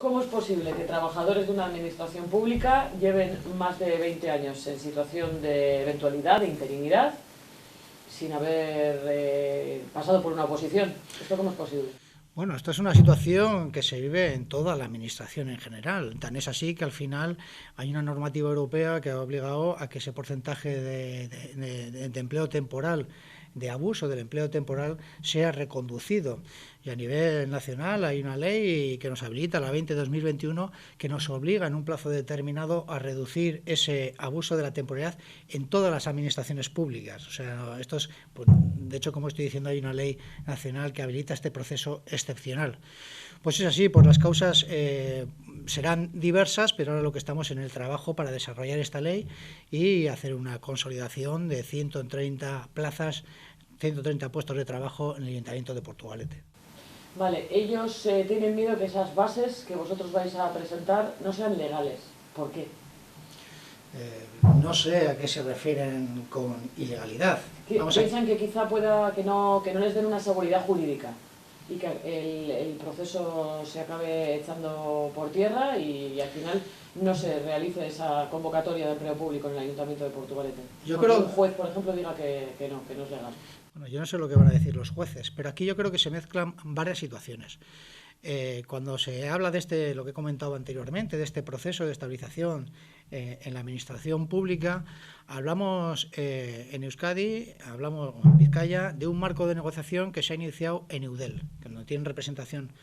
¿Cómo es posible que trabajadores de una administración pública lleven más de 20 años en situación de eventualidad, de interinidad, sin haber pasado por una oposición? ¿Esto cómo es posible? Bueno, esta es una situación que se vive en toda la administración en general. Tan es así que al final hay una normativa europea que ha obligado a que ese porcentaje de empleo temporal, de abuso del empleo temporal, sea reconducido. Y a nivel nacional hay una ley que nos habilita, la 20/2021, que nos obliga en un plazo determinado a reducir ese abuso de la temporalidad en todas las administraciones públicas. O sea, esto es, pues, de hecho, como estoy diciendo, hay una ley nacional que habilita este proceso excepcional. Pues es así, pues las causas serán diversas, pero ahora lo que estamos en el trabajo para desarrollar esta ley y hacer una consolidación de 130 plazas, 130 puestos de trabajo en el Ayuntamiento de Portugalete. Vale, ellos tienen miedo que esas bases que vosotros vais a presentar no sean legales. ¿Por qué? No sé a qué se refieren con ilegalidad. Piensan que quizá pueda que no les den una seguridad jurídica y que el proceso se acabe echando por tierra y al final no se realice esa convocatoria de empleo público en el Ayuntamiento de Portugalete. Yo creo que un juez, por ejemplo, diga que no es legal. Bueno, yo no sé lo que van a decir los jueces, pero aquí yo creo que se mezclan varias situaciones. Cuando se habla de lo que he comentado anteriormente, de este proceso de estabilización en la administración pública, hablamos en Euskadi, hablamos en Vizcaya, de un marco de negociación que se ha iniciado en Eudel, que no tiene representación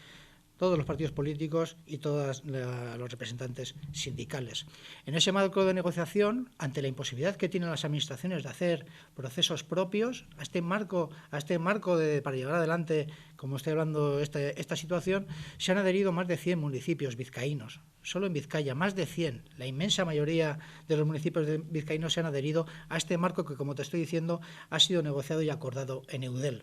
todos los partidos políticos y todos los representantes sindicales. En ese marco de negociación, ante la imposibilidad que tienen las administraciones de hacer procesos propios, a este marco para llevar adelante, como estoy hablando, esta situación, se han adherido más de 100 municipios vizcaínos. Solo en Vizcaya, más de 100. La inmensa mayoría de los municipios vizcaínos se han adherido a este marco que, como te estoy diciendo, ha sido negociado y acordado en Eudel.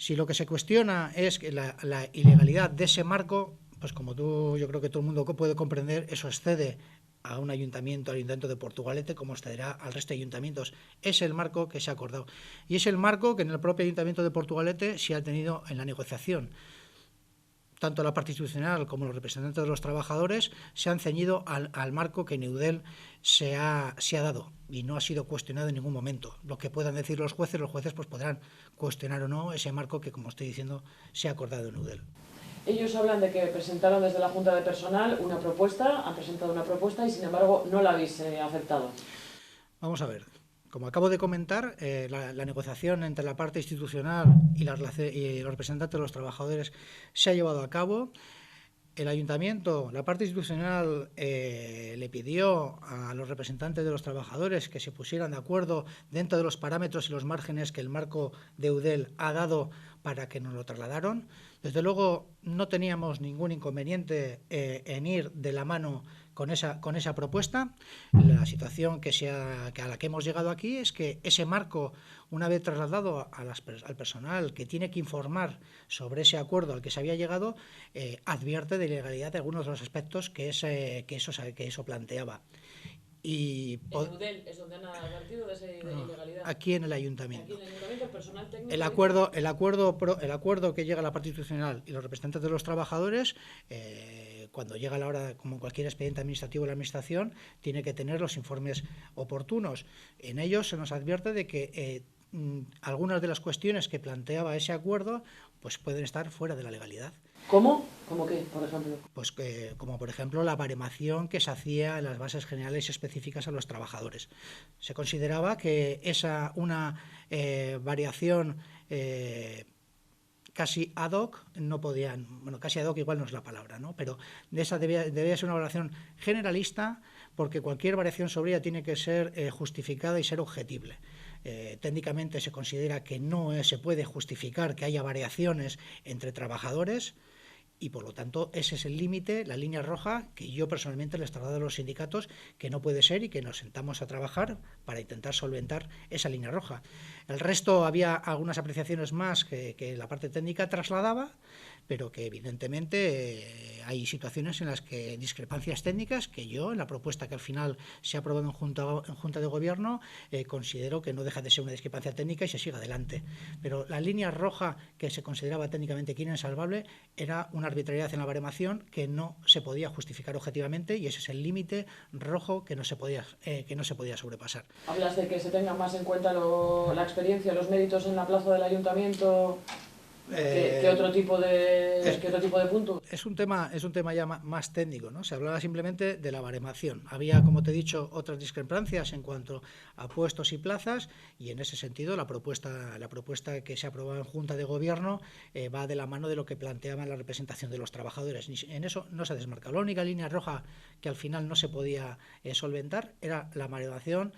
Si lo que se cuestiona es que la ilegalidad de ese marco, pues como yo creo que todo el mundo puede comprender, eso excede a un ayuntamiento, al Ayuntamiento de Portugalete, como excederá al resto de ayuntamientos. Es el marco que se ha acordado. Y es el marco que en el propio Ayuntamiento de Portugalete se ha tenido en la negociación. Tanto la parte institucional como los representantes de los trabajadores se han ceñido al marco que en Eudel se ha dado y no ha sido cuestionado en ningún momento. Lo que puedan decir los jueces pues podrán cuestionar o no ese marco que, como estoy diciendo, se ha acordado en Eudel. Ellos hablan de que presentaron desde la Junta de Personal una propuesta, han presentado una propuesta y sin embargo no la habéis aceptado. Vamos a ver. Como acabo de comentar, la negociación entre la parte institucional y los representantes de los trabajadores se ha llevado a cabo. El ayuntamiento, la parte institucional, le pidió a los representantes de los trabajadores que se pusieran de acuerdo dentro de los parámetros y los márgenes que el marco de Eudel ha dado para que nos lo trasladaron. Desde luego no teníamos ningún inconveniente en ir de la mano con esa propuesta. La situación a la que hemos llegado aquí es que ese marco, una vez trasladado al personal que tiene que informar sobre ese acuerdo al que se había llegado, advierte de ilegalidad de algunos de los aspectos que eso planteaba. ¿En Eudel es donde han advertido de esa ilegalidad? Aquí en el ayuntamiento. Aquí en el ayuntamiento, el personal técnico. El acuerdo que llega a la parte institucional y los representantes de los trabajadores, cuando llega la hora, como cualquier expediente administrativo de la administración, tiene que tener los informes oportunos. En ellos se nos advierte de que algunas de las cuestiones que planteaba ese acuerdo pues pueden estar fuera de la legalidad. ¿Cómo? ¿Cómo qué, por ejemplo? Pues como por ejemplo la baremación que se hacía en las bases generales específicas a los trabajadores. Se consideraba que una variación casi ad hoc no podían, bueno, casi ad hoc igual no es la palabra, ¿no? Pero de esa debía ser una valoración generalista, porque cualquier variación sobre ella tiene que ser justificada y ser objetible. Técnicamente se considera que no se puede justificar que haya variaciones entre trabajadores y, por lo tanto, ese es el límite, la línea roja que yo personalmente les traslado a los sindicatos que no puede ser y que nos sentamos a trabajar para intentar solventar esa línea roja. El resto había algunas apreciaciones más que la parte técnica trasladaba, pero que evidentemente hay situaciones en las que discrepancias técnicas que yo, en la propuesta que al final se ha aprobado en Junta de Gobierno, considero que no deja de ser una discrepancia técnica y se sigue adelante. Pero la línea roja que se consideraba técnicamente que era insalvable era una arbitrariedad en la baremación que no se podía justificar objetivamente, y ese es el límite rojo que no se podía sobrepasar. Hablas de que se tenga más en cuenta la experiencia, los méritos en la plaza del ayuntamiento. ¿Qué otro tipo de punto? Es un tema ya más técnico, ¿no? Se hablaba simplemente de la baremación. Había, como te he dicho, otras discrepancias en cuanto a puestos y plazas, y en ese sentido la propuesta que se ha aprobado en Junta de Gobierno va de la mano de lo que planteaba la representación de los trabajadores. En eso no se ha desmarcado. La única línea roja que al final no se podía solventar era la baremación,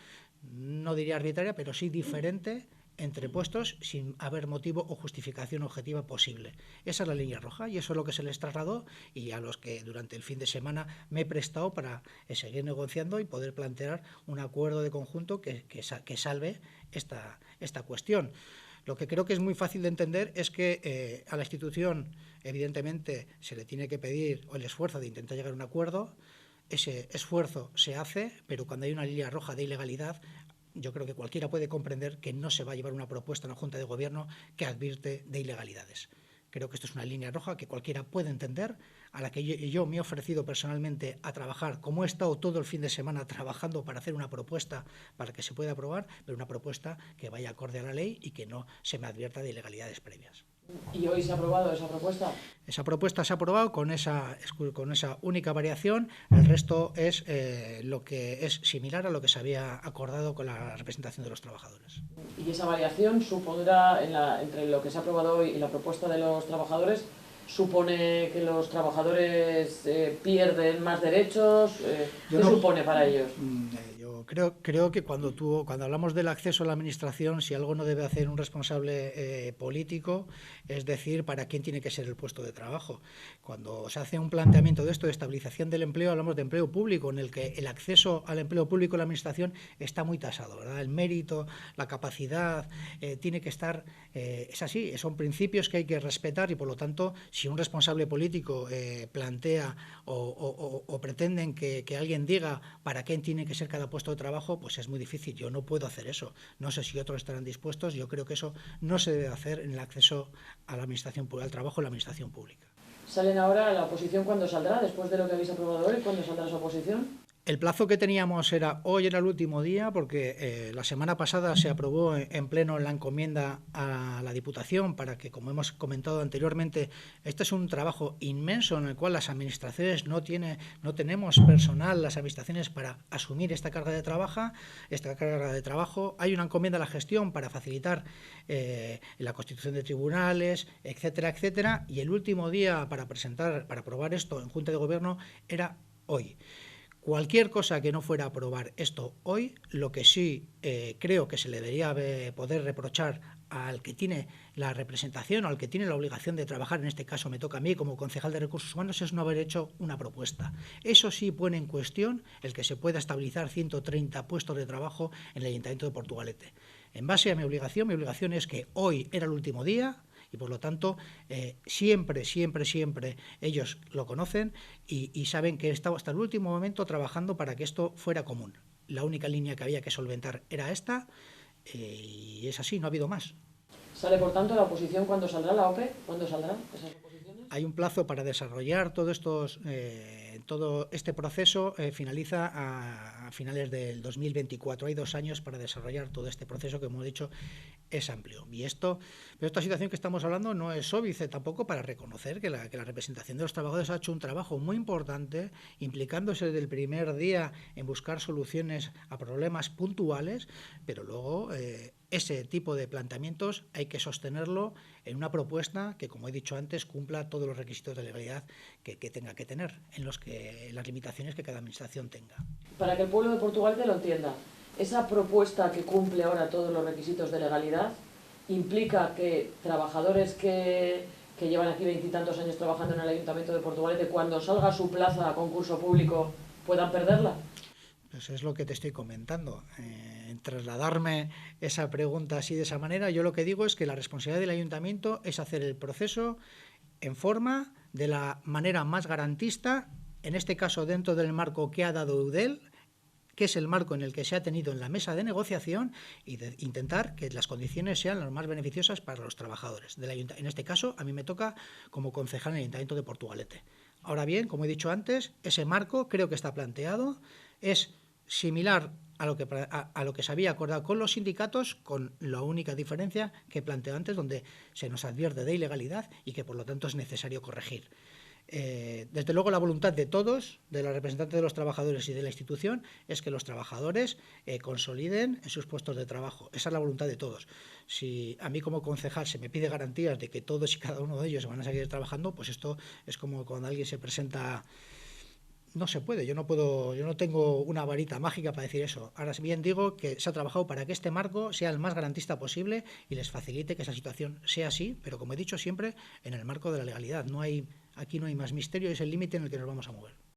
no diría arbitraria, pero sí diferente entre puestos sin haber motivo o justificación objetiva posible. Esa es la línea roja, y eso es lo que se les trasladó, y a los que durante el fin de semana me he prestado para seguir negociando y poder plantear un acuerdo de conjunto que salve esta cuestión. Lo que creo que es muy fácil de entender es que a la institución evidentemente se le tiene que pedir el esfuerzo de intentar llegar a un acuerdo. Ese esfuerzo se hace, pero cuando hay una línea roja de ilegalidad, yo creo que cualquiera puede comprender que no se va a llevar una propuesta en la Junta de Gobierno que advierte de ilegalidades. Creo que esto es una línea roja que cualquiera puede entender, a la que yo me he ofrecido personalmente a trabajar, como he estado todo el fin de semana trabajando para hacer una propuesta para que se pueda aprobar, pero una propuesta que vaya acorde a la ley y que no se me advierta de ilegalidades previas. ¿Y hoy se ha aprobado esa propuesta? Esa propuesta se ha aprobado con esa única variación. El resto es lo que es similar a lo que se había acordado con la representación de los trabajadores. ¿Y esa variación supondrá, entre lo que se ha aprobado hoy y la propuesta de los trabajadores, supone que los trabajadores pierden más derechos? ¿Qué supone para ellos? Creo que cuando hablamos del acceso a la administración, si algo no debe hacer un responsable político, es decir, para quién tiene que ser el puesto de trabajo. Cuando se hace un planteamiento de esto de estabilización del empleo, hablamos de empleo público, en el que el acceso al empleo público en la administración está muy tasado, ¿verdad? El mérito, la capacidad, tiene que estar, es así, son principios que hay que respetar, y por lo tanto, si un responsable político plantea o pretenden que alguien diga para quién tiene que ser cada puesto de trabajo, pues es muy difícil. Yo no puedo hacer eso. No sé si otros estarán dispuestos. Yo creo que eso no se debe hacer en el acceso a la administración, al trabajo en la administración pública. ¿Salen ahora la oposición cuándo saldrá? ¿Después de lo que habéis aprobado hoy? ¿Cuándo saldrá su oposición? El plazo que teníamos hoy era el último día, porque la semana pasada se aprobó en pleno la encomienda a la Diputación para que, como hemos comentado anteriormente, este es un trabajo inmenso en el cual las administraciones no tenemos personal, las administraciones, para asumir esta carga de trabajo. Hay una encomienda a la gestión para facilitar la constitución de tribunales, etcétera, etcétera, y el último día para aprobar esto en Junta de Gobierno era hoy. Cualquier cosa que no fuera a aprobar esto hoy, lo que sí creo que se le debería poder reprochar al que tiene la representación o al que tiene la obligación de trabajar, en este caso me toca a mí como concejal de Recursos Humanos, es no haber hecho una propuesta. Eso sí pone en cuestión el que se pueda estabilizar 130 puestos de trabajo en el Ayuntamiento de Portugalete. En base a mi obligación es que hoy era el último día, y por lo tanto siempre ellos lo conocen y saben que he estado hasta el último momento trabajando para que esto fuera común. La única línea que había que solventar era esta, y es así, no ha habido más. ¿Sale, por tanto, la oposición? ¿Cuándo saldrá la OPE? ¿Cuándo saldrán esas oposiciones? Hay un plazo para desarrollar todo este proceso, finaliza a finales del 2024. Hay 2 años para desarrollar todo este proceso que, como he dicho, es amplio. Pero esta situación que estamos hablando no es óbice tampoco para reconocer que la representación de los trabajadores ha hecho un trabajo muy importante, implicándose desde el primer día en buscar soluciones a problemas puntuales, pero luego ese tipo de planteamientos hay que sostenerlo en una propuesta que, como he dicho antes, cumpla todos los requisitos de legalidad que tenga que tener, en las limitaciones que cada administración tenga. Para que el pueblo de Portugalete lo entienda, esa propuesta que cumple ahora todos los requisitos de legalidad implica que trabajadores que llevan aquí 20 y tantos años trabajando en el Ayuntamiento de Portugalete, cuando salga su plaza a concurso público, puedan perderla. Pues es lo que te estoy comentando. Trasladarme esa pregunta así de esa manera, yo lo que digo es que la responsabilidad del Ayuntamiento es hacer el proceso en forma, de la manera más garantista, en este caso dentro del marco que ha dado Eudel, que es el marco en el que se ha tenido en la mesa de negociación, y de intentar que las condiciones sean las más beneficiosas para los trabajadores. En este caso, a mí me toca como concejal en el Ayuntamiento de Portugalete. Ahora bien, como he dicho antes, ese marco creo que está planteado, es similar a lo que se había acordado con los sindicatos, con la única diferencia que planteo antes, donde se nos advierte de ilegalidad y que por lo tanto es necesario corregir. Desde luego la voluntad de todos, de los representantes de los trabajadores y de la institución, es que los trabajadores consoliden en sus puestos de trabajo. Esa es la voluntad de todos. Si a mí como concejal se me pide garantías de que todos y cada uno de ellos van a seguir trabajando, pues esto es como cuando alguien se presenta. No se puede, yo no tengo una varita mágica para decir eso. Ahora bien digo que se ha trabajado para que este marco sea el más garantista posible y les facilite que esa situación sea así, pero como he dicho siempre, en el marco de la legalidad. Aquí no hay más misterio, es el límite en el que nos vamos a mover.